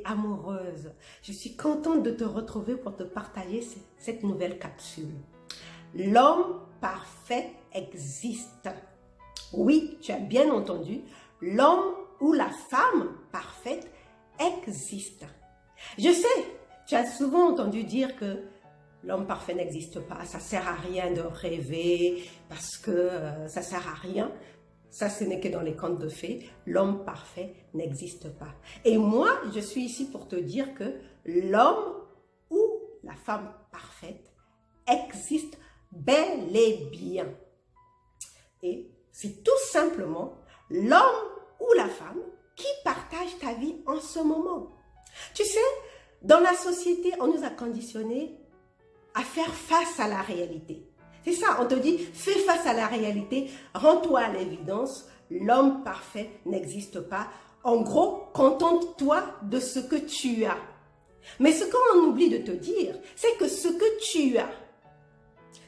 amoureuse. Je suis contente de te retrouver pour te partager cette nouvelle capsule. L'homme parfait existe. Oui, tu as bien entendu, l'homme ou la femme parfaite existe. Je sais, tu as souvent entendu dire que l'homme parfait n'existe pas, ça sert à rien de rêver parce que ça sert à rien. Ça, ce n'est que dans les contes de fées. L'homme parfait n'existe pas. Et moi, je suis ici pour te dire que l'homme ou la femme parfaite existe bel et bien. Et c'est tout simplement l'homme ou la femme qui partage ta vie en ce moment. Tu sais, dans la société, on nous a conditionnés à faire face à la réalité. C'est ça, on te dit, fais face à la réalité, rends-toi à l'évidence, l'homme parfait n'existe pas. En gros, contente-toi de ce que tu as. Mais ce qu'on oublie de te dire, c'est que ce que tu as,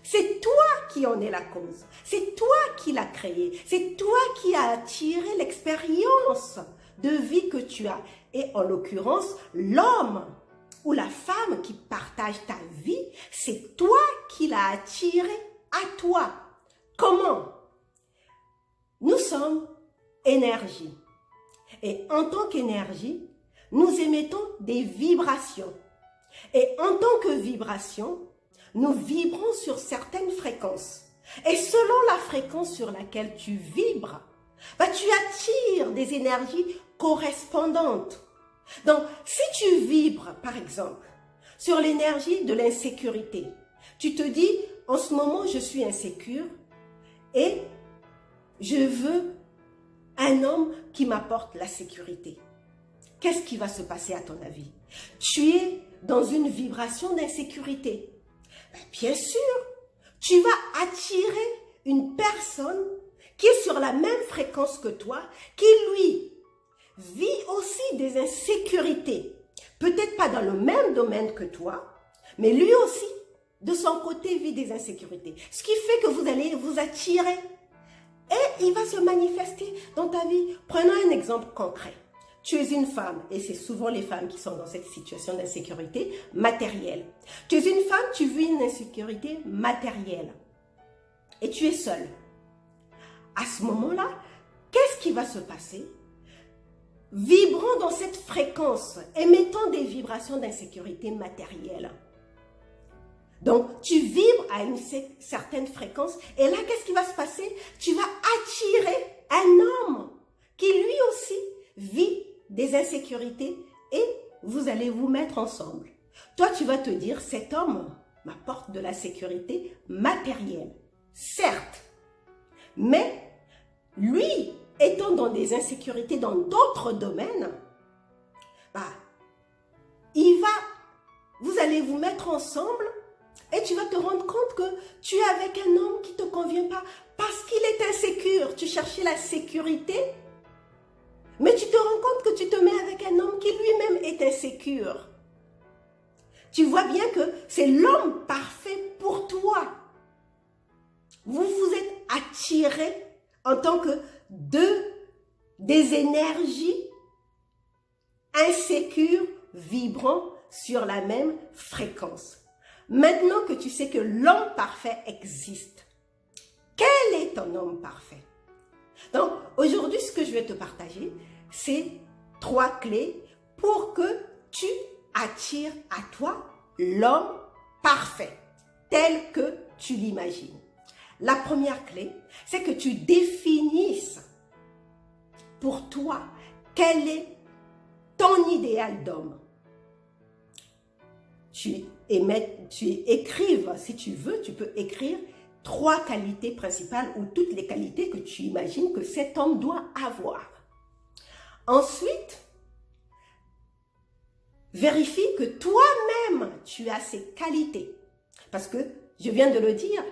c'est toi qui en es la cause. C'est toi qui l'as créé. C'est toi qui as attiré l'expérience de vie que tu as. Et en l'occurrence, l'homme ou la femme qui partage ta vie, c'est toi qui l'as attiré à toi. Comment? Nous sommes énergie. Et en tant qu'énergie, nous émettons des vibrations. Et en tant que vibration, nous vibrons sur certaines fréquences. Et selon la fréquence sur laquelle tu vibres, tu attires des énergies correspondantes. Donc, si tu vibres, par exemple, sur l'énergie de l'insécurité, tu te dis, en ce moment, je suis insécure et je veux un homme qui m'apporte la sécurité. Qu'est-ce qui va se passer à ton avis? Tu es dans une vibration d'insécurité. Bien sûr, tu vas attirer une personne qui est sur la même fréquence que toi, qui lui vit aussi des insécurités. Peut-être pas dans le même domaine que toi, mais lui aussi, de son côté, vit des insécurités. Ce qui fait que vous allez vous attirer. Et il va se manifester dans ta vie. Prenons un exemple concret. Tu es une femme, et c'est souvent les femmes qui sont dans cette situation d'insécurité matérielle. Tu es une femme, tu vis une insécurité matérielle. Et tu es seule. À ce moment-là, qu'est-ce qui va se passer? Vibrons dans cette fréquence, émettant des vibrations d'insécurité matérielle. Donc, tu vibres à une certaine fréquence et là, qu'est-ce qui va se passer? Tu vas attirer un homme qui lui aussi vit des insécurités et vous allez vous mettre ensemble. Toi, tu vas te dire, cet homme m'apporte de la sécurité matérielle, certes, mais lui, étant dans des insécurités dans d'autres domaines, vous allez vous mettre ensemble et tu vas te rendre compte que tu es avec un homme qui ne te convient pas parce qu'il est insécure. Tu cherchais la sécurité, mais tu te rends compte que tu te mets avec un homme qui lui-même est insécure. Tu vois bien que c'est l'homme parfait pour toi. Vous vous êtes attirés en tant que des énergies insécures vibrant sur la même fréquence. Maintenant que tu sais que l'homme parfait existe, quel est ton homme parfait? Donc, aujourd'hui, ce que je vais te partager, c'est 3 clés pour que tu attires à toi l'homme parfait, tel que tu l'imagines. La première clé, c'est que tu définisses pour toi quel est ton idéal d'homme. Tu écrives, si tu veux, tu peux écrire 3 qualités principales ou toutes les qualités que tu imagines que cet homme doit avoir. Ensuite, vérifie que toi-même, tu as ces qualités. Parce que, je viens de le dire,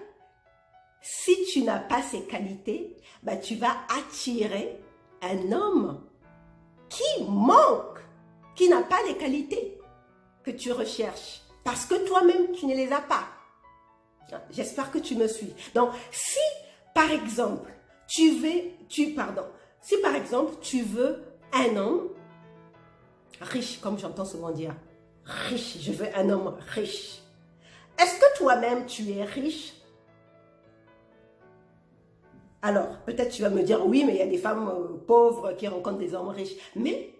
si tu n'as pas ces qualités, tu vas attirer un homme qui manque, qui n'a pas les qualités que tu recherches. Parce que toi-même, tu ne les as pas. J'espère que tu me suis. Donc, si par exemple, tu veux un homme riche, comme j'entends souvent dire. Riche, je veux un homme riche. Est-ce que toi-même, tu es riche? Alors, peut-être tu vas me dire, oui, mais il y a des femmes pauvres qui rencontrent des hommes riches. Mais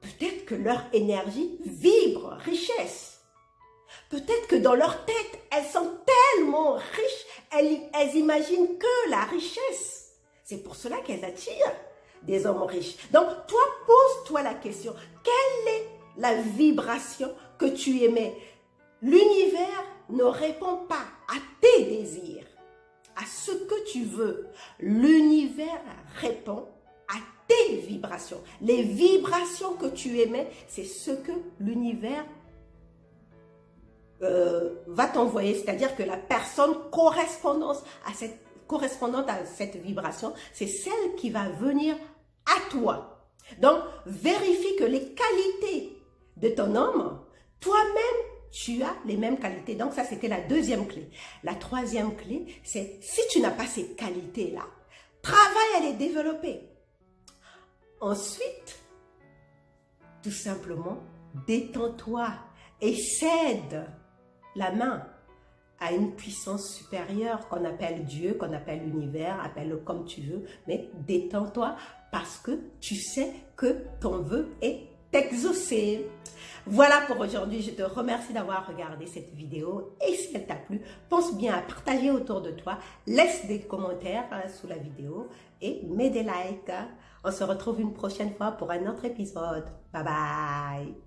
peut-être que leur énergie vibre richesse. Peut-être que dans leur tête, elles sont tellement riches, elles imaginent que la richesse. C'est pour cela qu'elles attirent des hommes riches. Donc, toi, pose-toi la question. Quelle est la vibration que tu émets? L'univers ne répond pas à tes désirs, à ce que tu veux. L'univers répond à tes vibrations. Les vibrations que tu émets, c'est ce que l'univers va t'envoyer. C'est-à-dire que la personne correspondante à cette vibration, c'est celle qui va venir à toi. Donc, vérifie que les qualités de ton homme, toi-même, tu as les mêmes qualités. Donc, ça, c'était la deuxième clé. La troisième clé, c'est si tu n'as pas ces qualités-là, travaille à les développer. Ensuite, tout simplement, détends-toi et cède la main à une puissance supérieure qu'on appelle Dieu, qu'on appelle l'univers, appelle-le comme tu veux, mais détends-toi parce que tu sais que ton vœu est exaucé. Voilà pour aujourd'hui, je te remercie d'avoir regardé cette vidéo et si elle t'a plu, pense bien à partager autour de toi, laisse des commentaires sous la vidéo et mets des likes. On se retrouve une prochaine fois pour un autre épisode. Bye bye.